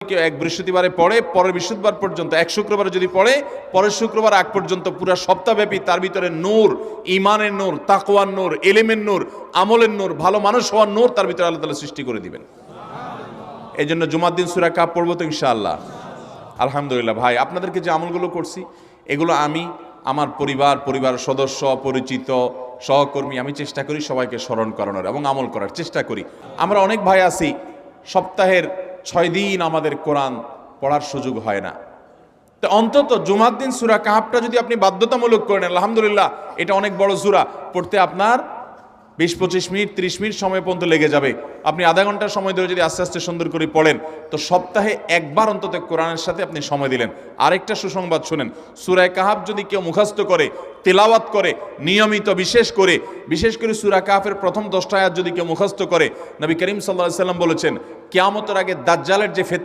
কেউ এক বৃহস্পতিবারে পড়ে, পরের বৃহস্পতিবার পর্যন্ত, এক শুক্রবার যদি পড়ে, পরের শুক্রবার আগ পর্যন্ত পুরো সপ্তাহব্যাপী তার ভিতরে নূর, ঈমানের নূর, তাকওয়ার নূর, ইলমের নূর, আমলের নূর, ভালো মানুষ হওয়ার নূর তার ভিতরে আল্লাহ তাআলা সৃষ্টি করে দিবেন। এই জন্য জুমার দিন সূরা কাহফ পড়বো তো ইনশাআল্লাহ। আলহামদুলিল্লাহ ভাই, আপনাদেরকে যে আমলগুলো করছি এগুলো আমি, আমার পরিবার সদস্য, পরিচিত, সহকর্মী, আমি চেষ্টা করি সবাইকে স্মরণ করানোর এবং আমল করার চেষ্টা করি। আমরা অনেক ভাই আছি সপ্তাহের 6 দিন আমাদের কোরআন পড়ার সুযোগ হয় না, তো অন্তত জুমার দিন সূরা কাহফটা যদি আপনি বাধ্যতামূলক করেন, আলহামদুলিল্লাহ, এটা অনেক বড় সূরা, পড়তে আপনার 20-25 মিনিট 30 মিনিট সময় পর্যন্ত লেগে যাবে। আপনি আধা ঘন্টা সময় ধরে যদি আস্তে আস্তে সুন্দর করে পড়েন, তো সপ্তাহে একবার অন্তত কোরআনের সাথে আপনি সময় দিলেন। আরেকটা সুসংবাদ শুনেন, সূরা কাহফ যদি কেউ মুখস্থ করে, তেলাওয়াত করে নিয়মিত, বিশেষ করে সূরা কাহফের প্রথম 10টা আয়াত যদি কেউ মুখস্থ করে, নবী করিম সাল্লাল্লাহু আলাইহি ওয়াসাল্লাম বলেছেন কিয়ামতের আগে দাজ্জালের যে